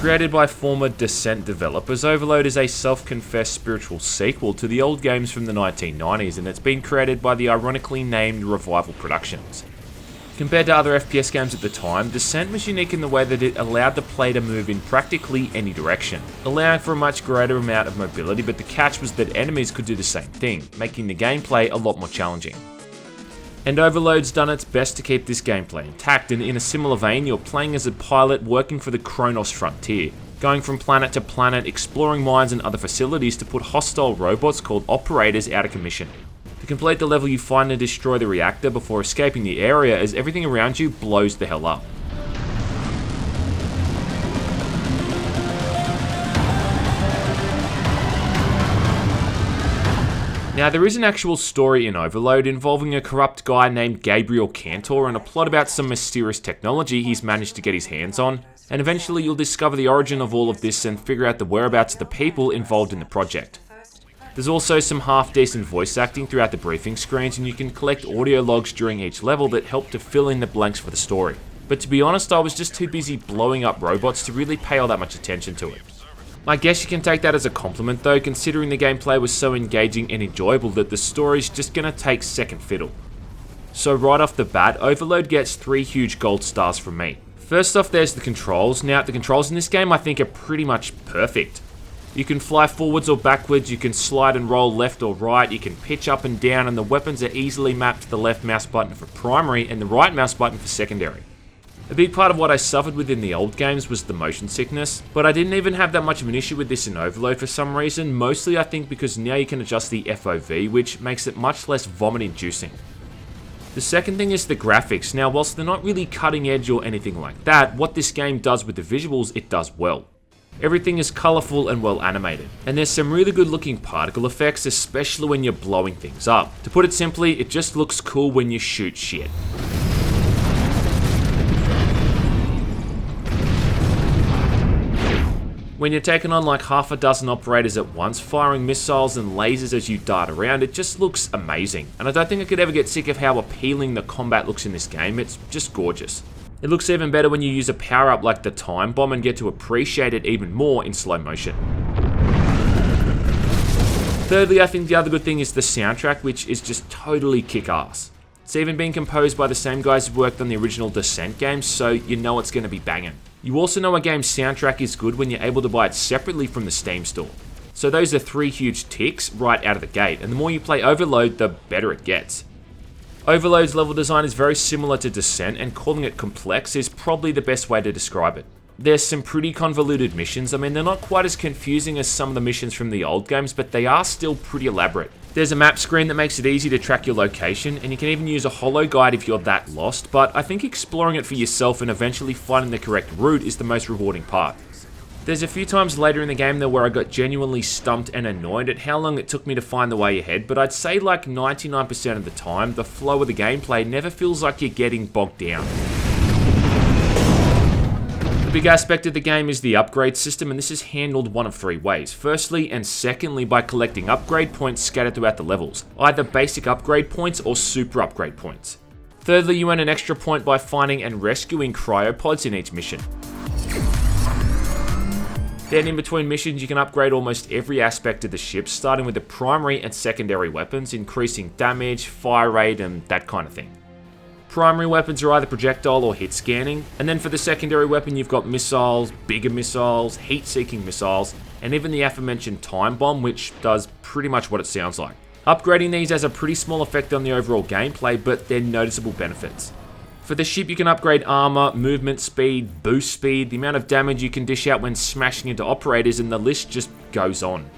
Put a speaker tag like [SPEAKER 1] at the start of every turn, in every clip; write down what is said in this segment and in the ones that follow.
[SPEAKER 1] Created by former Descent developers, Overload is a self-confessed spiritual sequel to the old games from the 1990s, and it's been created by the ironically named Revival Productions. Compared to other FPS games at the time, Descent was unique in the way that it allowed the player to move in practically any direction, allowing for a much greater amount of mobility, but the catch was that enemies could do the same thing, making the gameplay a lot more challenging. And Overload's done its best to keep this gameplay intact, and in a similar vein, you're playing as a pilot working for the Kronos Frontier, going from planet to planet, exploring mines and other facilities to put hostile robots called operators out of commission. To complete the level, you find and destroy the reactor before escaping the area as everything around you blows the hell up. Now, there is an actual story in Overload involving a corrupt guy named Gabriel Cantor and a plot about some mysterious technology he's managed to get his hands on, and eventually you'll discover the origin of all of this and figure out the whereabouts of the people involved in the project. There's also some half-decent voice acting throughout the briefing screens, and you can collect audio logs during each level that help to fill in the blanks for the story. But to be honest, I was just too busy blowing up robots to really pay all that much attention to it. I guess you can take that as a compliment though, considering the gameplay was so engaging and enjoyable that the story's just gonna take second fiddle. So right off the bat, Overload gets 3 huge gold stars from me. First off, there's the controls. Now, the controls in this game I think are pretty much perfect. You can fly forwards or backwards, you can slide and roll left or right, you can pitch up and down, and the weapons are easily mapped to the left mouse button for primary and the right mouse button for secondary. A big part of what I suffered with in the old games was the motion sickness, but I didn't even have that much of an issue with this in Overload for some reason, mostly I think because now you can adjust the FOV, which makes it much less vomit-inducing. The second thing is the graphics. Now, whilst they're not really cutting edge or anything like that, what this game does with the visuals, it does well. Everything is colourful and well animated, and there's some really good looking particle effects, especially when you're blowing things up. To put it simply, it just looks cool when you shoot shit. When you're taking on like half a dozen operators at once, firing missiles and lasers as you dart around, it just looks amazing. And I don't think I could ever get sick of how appealing the combat looks in this game. It's just gorgeous. It looks even better when you use a power-up like the time bomb and get to appreciate it even more in slow motion. Thirdly, I think the other good thing is the soundtrack, which is just totally kick-ass. It's even been composed by the same guys who worked on the original Descent games, so you know it's going to be banging. You also know a game's soundtrack is good when you're able to buy it separately from the Steam store. So those are 3 huge ticks right out of the gate, and the more you play Overload, the better it gets. Overload's level design is very similar to Descent, and calling it complex is probably the best way to describe it. There's some pretty convoluted missions. I mean, they're not quite as confusing as some of the missions from the old games, but they are still pretty elaborate. There's a map screen that makes it easy to track your location, and you can even use a holo guide if you're that lost, but I think exploring it for yourself and eventually finding the correct route is the most rewarding part. There's a few times later in the game though where I got genuinely stumped and annoyed at how long it took me to find the way ahead, but I'd say like 99% of the time, the flow of the gameplay never feels like you're getting bogged down. The big aspect of the game is the upgrade system, and this is handled one of 3 ways. Firstly and secondly by collecting upgrade points scattered throughout the levels, either basic upgrade points or super upgrade points. Thirdly, you earn an extra point by finding and rescuing cryopods in each mission. Then in between missions you can upgrade almost every aspect of the ship, starting with the primary and secondary weapons, increasing damage, fire rate and that kind of thing. Primary weapons are either projectile or hit scanning, and then for the secondary weapon you've got missiles, bigger missiles, heat-seeking missiles, and even the aforementioned time bomb, which does pretty much what it sounds like. Upgrading these has a pretty small effect on the overall gameplay, but they're noticeable benefits. For the ship you can upgrade armor, movement speed, boost speed, the amount of damage you can dish out when smashing into operators, and the list just goes on.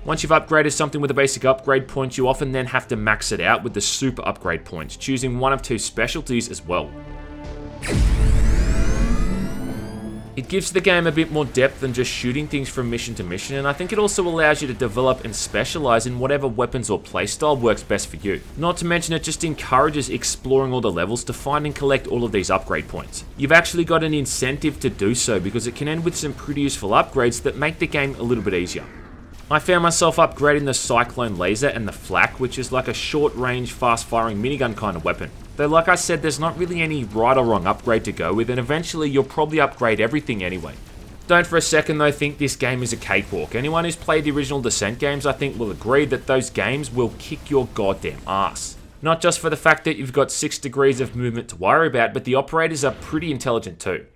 [SPEAKER 1] Once you've upgraded something with a basic upgrade point, you often then have to max it out with the super upgrade points, choosing one of 2 specialties as well. It gives the game a bit more depth than just shooting things from mission to mission, and I think it also allows you to develop and specialize in whatever weapons or playstyle works best for you. Not to mention it just encourages exploring all the levels to find and collect all of these upgrade points. You've actually got an incentive to do so because it can end with some pretty useful upgrades that make the game a little bit easier. I found myself upgrading the Cyclone Laser and the Flak, which is like a short-range, fast-firing minigun kind of weapon. Though like I said, there's not really any right or wrong upgrade to go with, and eventually you'll probably upgrade everything anyway. Don't for a second though think this game is a cakewalk. Anyone who's played the original Descent games I think will agree that those games will kick your goddamn ass. Not just for the fact that you've got 6 degrees of movement to worry about, but the operators are pretty intelligent too.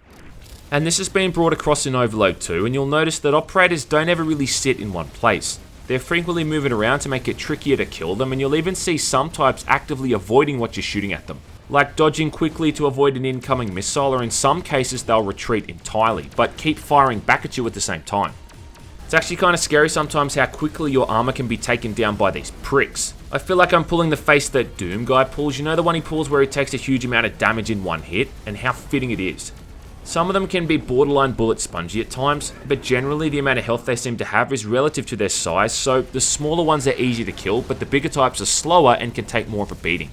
[SPEAKER 1] And this has been brought across in Overload too, and you'll notice that operators don't ever really sit in one place. They're frequently moving around to make it trickier to kill them, and you'll even see some types actively avoiding what you're shooting at them. Like dodging quickly to avoid an incoming missile, or in some cases they'll retreat entirely, but keep firing back at you at the same time. It's actually kind of scary sometimes how quickly your armor can be taken down by these pricks. I feel like I'm pulling the face that Doom guy pulls, you know, the one he pulls where he takes a huge amount of damage in one hit, and how fitting it is. Some of them can be borderline bullet spongy at times, but generally the amount of health they seem to have is relative to their size, so the smaller ones are easy to kill, but the bigger types are slower and can take more of a beating.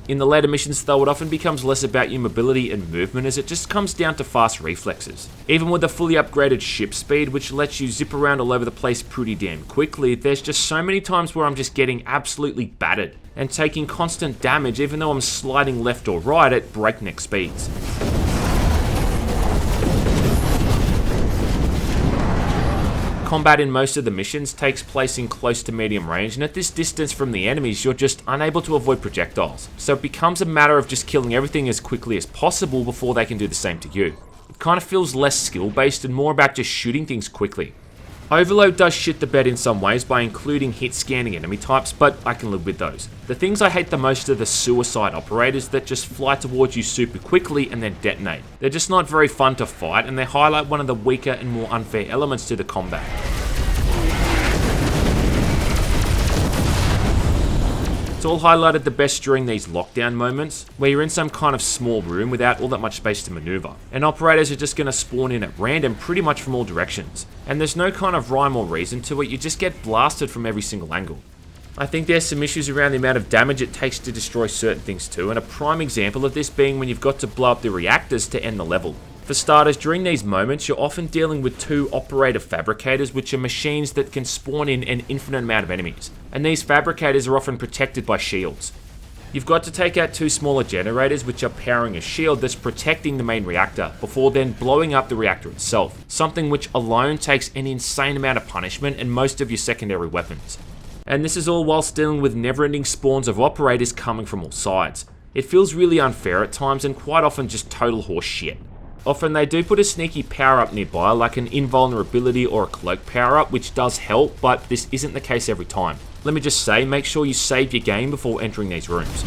[SPEAKER 1] In the later missions though, it often becomes less about your mobility and movement as it just comes down to fast reflexes. Even with a fully upgraded ship speed, which lets you zip around all over the place pretty damn quickly, there's just so many times where I'm just getting absolutely battered and taking constant damage even though I'm sliding left or right at breakneck speeds. Combat in most of the missions takes place in close to medium range, and at this distance from the enemies you're just unable to avoid projectiles, so it becomes a matter of just killing everything as quickly as possible before they can do the same to you. It kind of feels less skill based and more about just shooting things quickly. Overload does shit the bed in some ways by including hit scanning enemy types, but I can live with those. The things I hate the most are the suicide operators that just fly towards you super quickly and then detonate. They're just not very fun to fight, and they highlight one of the weaker and more unfair elements to the combat. It's all highlighted the best during these lockdown moments, where you're in some kind of small room without all that much space to maneuver, and operators are just going to spawn in at random pretty much from all directions, and there's no kind of rhyme or reason to it, you just get blasted from every single angle. I think there's some issues around the amount of damage it takes to destroy certain things too, and a prime example of this being when you've got to blow up the reactors to end the level. For starters, during these moments, you're often dealing with 2 operator fabricators, which are machines that can spawn in an infinite amount of enemies, and these fabricators are often protected by shields. You've got to take out 2 smaller generators which are powering a shield that's protecting the main reactor, before then blowing up the reactor itself, something which alone takes an insane amount of punishment and most of your secondary weapons. And this is all whilst dealing with never-ending spawns of operators coming from all sides. It feels really unfair at times and quite often just total horse shit. Often they do put a sneaky power-up nearby, like an invulnerability or a cloak power-up, which does help, but this isn't the case every time. Let me just say, make sure you save your game before entering these rooms.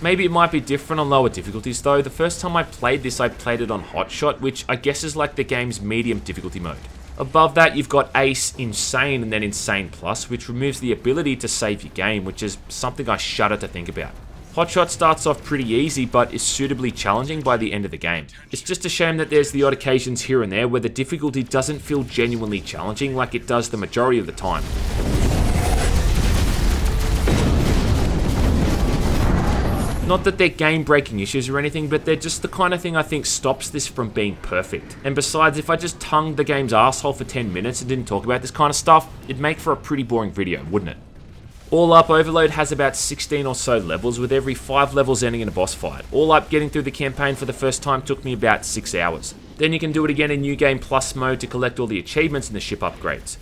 [SPEAKER 1] Maybe it might be different on lower difficulties though. The first time I played this, I played it on Hotshot, which I guess is like the game's medium difficulty mode. Above that, you've got Ace, Insane, and then Insane Plus, which removes the ability to save your game, which is something I shudder to think about. Hotshot starts off pretty easy, but is suitably challenging by the end of the game. It's just a shame that there's the odd occasions here and there where the difficulty doesn't feel genuinely challenging like it does the majority of the time. Not that they're game-breaking issues or anything, but they're just the kind of thing I think stops this from being perfect. And besides, if I just tongued the game's asshole for 10 minutes and didn't talk about this kind of stuff, it'd make for a pretty boring video, wouldn't it? All up, Overload has about 16 or so levels, with every 5 levels ending in a boss fight. All up, getting through the campaign for the first time took me about 6 hours. Then you can do it again in New Game Plus mode to collect all the achievements and the ship upgrades.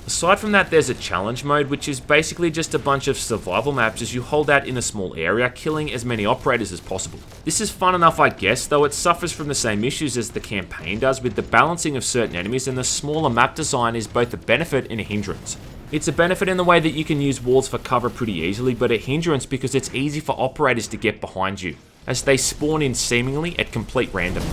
[SPEAKER 1] Aside from that, there's a challenge mode, which is basically just a bunch of survival maps as you hold out in a small area, killing as many operators as possible. This is fun enough, I guess, though it suffers from the same issues as the campaign does with the balancing of certain enemies, and the smaller map design is both a benefit and a hindrance. It's a benefit in the way that you can use walls for cover pretty easily, but a hindrance because it's easy for operators to get behind you, as they spawn in seemingly at complete random.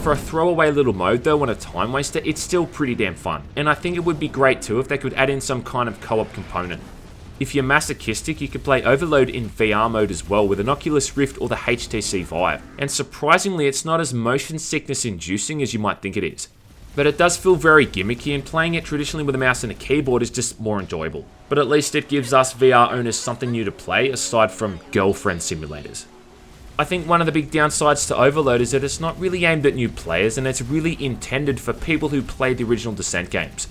[SPEAKER 1] For a throwaway little mode though and a time waster, it's still pretty damn fun, and I think it would be great too if they could add in some kind of co-op component. If you're masochistic, you could play Overload in VR mode as well with an Oculus Rift or the HTC Vive, and surprisingly it's not as motion sickness inducing as you might think it is. But it does feel very gimmicky, and playing it traditionally with a mouse and a keyboard is just more enjoyable. But at least it gives us VR owners something new to play aside from girlfriend simulators. I think one of the big downsides to Overload is that it's not really aimed at new players, and it's really intended for people who played the original Descent games.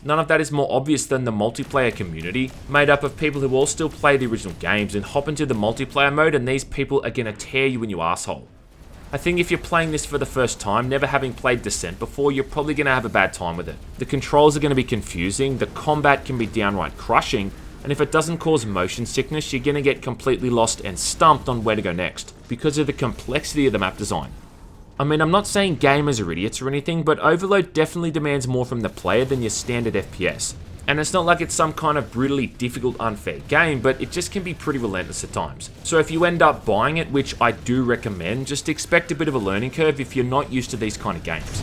[SPEAKER 1] None of that is more obvious than the multiplayer community, made up of people who all still play the original games and hop into the multiplayer mode, and these people are gonna tear you in your asshole. I think if you're playing this for the first time, never having played Descent before, you're probably gonna have a bad time with it. The controls are gonna be confusing, the combat can be downright crushing, and if it doesn't cause motion sickness, you're gonna get completely lost and stumped on where to go next, because of the complexity of the map design. I mean, I'm not saying gamers are idiots or anything, but Overload definitely demands more from the player than your standard FPS. And it's not like it's some kind of brutally difficult, unfair game, but it just can be pretty relentless at times. So if you end up buying it, which I do recommend, just expect a bit of a learning curve if you're not used to these kind of games.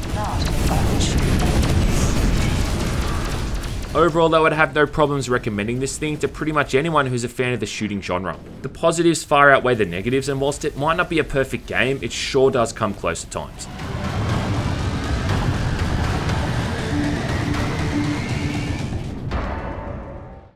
[SPEAKER 1] Overall though, I'd have no problems recommending this thing to pretty much anyone who's a fan of the shooting genre. The positives far outweigh the negatives, and whilst it might not be a perfect game, it sure does come close at times.